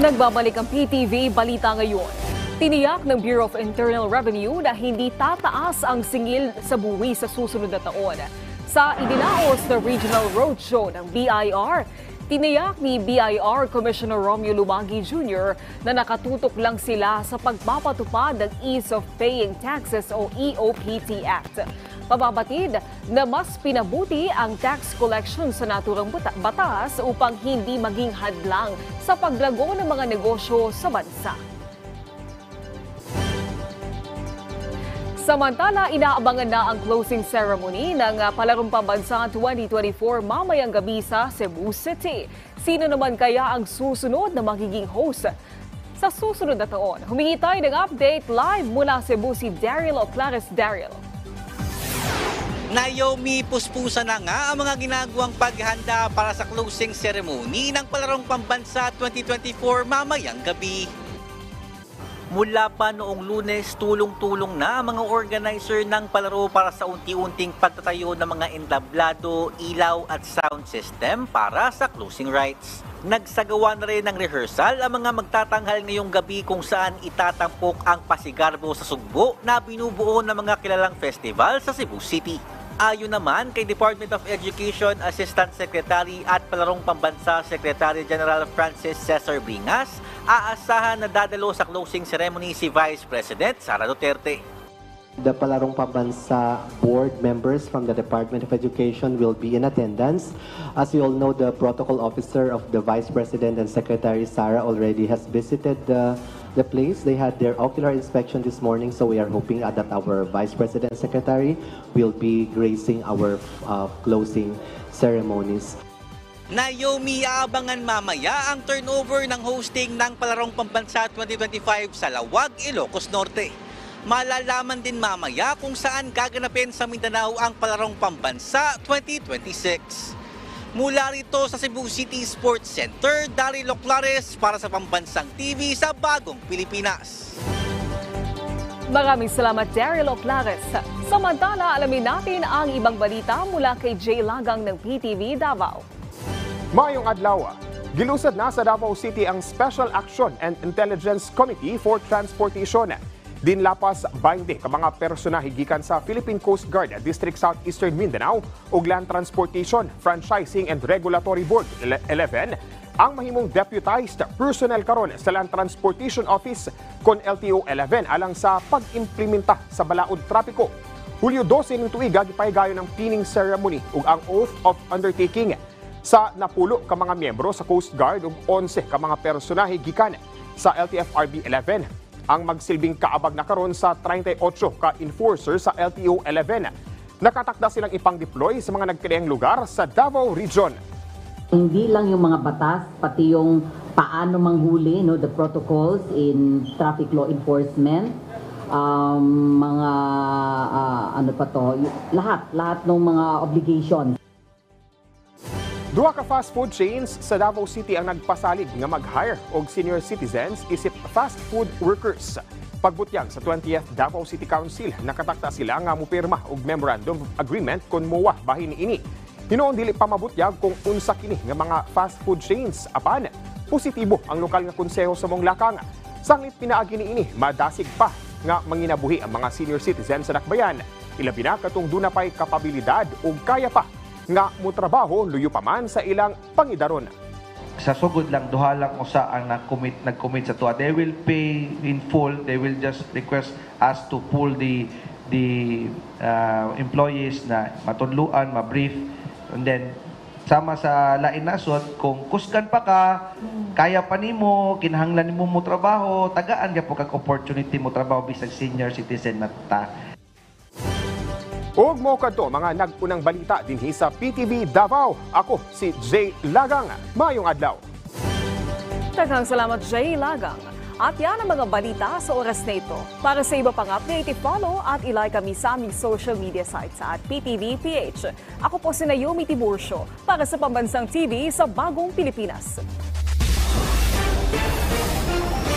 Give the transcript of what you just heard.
Nagbabalik ang PTV Balita Ngayon. Tiniyak ng Bureau of Internal Revenue na hindi tataas ang singil sa buwi sa susunod na taon. Sa idinaos na Regional Roadshow ng BIR, tiniyak ni BIR Commissioner Romeo Lumagi Jr. na nakatutok lang sila sa pagpapatupad ng Ease of Paying Taxes o EOPT Act. Pababatid na mas pinabuti ang tax collection sa naturang batas upang hindi maging hadlang sa paglago ng mga negosyo sa bansa. Samantala, inaabangan na ang closing ceremony ng Palarong Pambansa 2024 mamayang gabi sa Cebu City. Sino naman kaya ang susunod na magiging host sa susunod na taon? Humingi tayo ng update live mula Cebu si Daryl Oclares. Daryl. Naomi, puspusa na nga ang mga ginagawang paghahanda para sa closing ceremony ng Palarong Pambansa 2024 mamayang gabi. Mula pa noong Lunes, tulong-tulong na ang mga organizer ng palaro para sa unti-unting pagtatayo ng mga entablado, ilaw at sound system para sa closing rites. Nagsagawa na rin ng rehearsal ang mga magtatanghal ngayong gabi kung saan itatampok ang pasigarbo sa sugbo na binubuo ng mga kilalang festival sa Cebu City. Ayon naman kay Department of Education Assistant Secretary at Palarong Pambansa Secretary General Francis Cesar Bringas, aasahan na dadalo sa closing ceremony si Vice President Sara Duterte. The Palarong Pambansa board members from the Department of Education will be in attendance. As you all know, the protocol officer of the Vice President and Secretary Sara already has visited the place. They had their ocular inspection this morning, so we are hoping that our Vice President and Secretary will be gracing our closing ceremonies. Naomi, aabangan mamaya ang turnover ng hosting ng Palarong Pambansa 2025 sa Lawag, Ilocos Norte. Malalaman din mamaya kung saan gaganapin sa Mindanao ang Palarong Pambansa 2026. Mula rito sa Cebu City Sports Center, Daryl Oclares para sa Pambansang TV sa Bagong Pilipinas. Maraming salamat, Daryl Oclares. Samantala, alamin natin ang ibang balita mula kay Jay Lagang ng PTV Davao. Mayong adlaw, gilusad na sa Davao City ang Special Action and Intelligence Committee for Transportation. Dinlapas 20 ka mga personahe gikan sa Philippine Coast Guard District Southeastern Mindanao ug Land Transportation, Franchising and Regulatory Board 11 ang mahimong deputized personnel karon sa Land Transportation Office kon LTO 11 alang sa pag-implementa sa balaod trapiko. Hulyo 12 ning tuiga gipahigayon ang pinning ceremony ug ang oath of undertaking sa napulo ka mga miyembro sa Coast Guard ug 11 ka mga personahe gikan sa LTFRB 11. Ang magsilbing kaabag na karon sa 38 ka enforcer sa LTO 11. Nakatakda silang ipang-deploy sa mga nagkadaang lugar sa Davao Region. Hindi lang yung mga batas, pati yung paano manghuli, the protocols in traffic law enforcement, mga lahat ng mga obligations. Duha ka fast food chains sa Davao City ang nagpasalig nga mag-hire og senior citizens isip fast food workers. Pagbutyag sa 20th Davao City Council, nakatakda sila nga mupirma og memorandum of agreement kon MOA bahin niini. Hinoon dili pa mabutyag kung unsa kini nga mga fast food chains apan positibo ang lokal nga konseho sa mong lakang. Sanglit pinaagi niini, madasig pa nga manginabuhi ang mga senior citizens sa dakbayan. Ilabi na katong duna pay kapabilidad ug kaya pa nga mutrabaho luyo pa man sa ilang pangidaron. Sa sugod lang, duha lang usa ang nag-commit sa tuwa. They will pay in full. They will just request us to pull the employees na matudluan, ma-brief. And then, sama sa lain nasod, kung kusgan pa ka, kaya pa nimo, kinahanglan nimo mo trabaho, tagaan ka po kag opportunity mo trabaho bisag senior citizen na ta. Og mo kadto mga nagpunang balita dinhi sa PTV Davao. Ako si Jay Lagang. Mayong adlaw. Daghang salamat, Jay Lagang. At yan ang mga balita sa oras na ito. Para sa iba pang update, follow at ilike kami sa aming social media sites at PTV PH. Ako po si Naomi Tiburcio para sa Pambansang TV sa Bagong Pilipinas.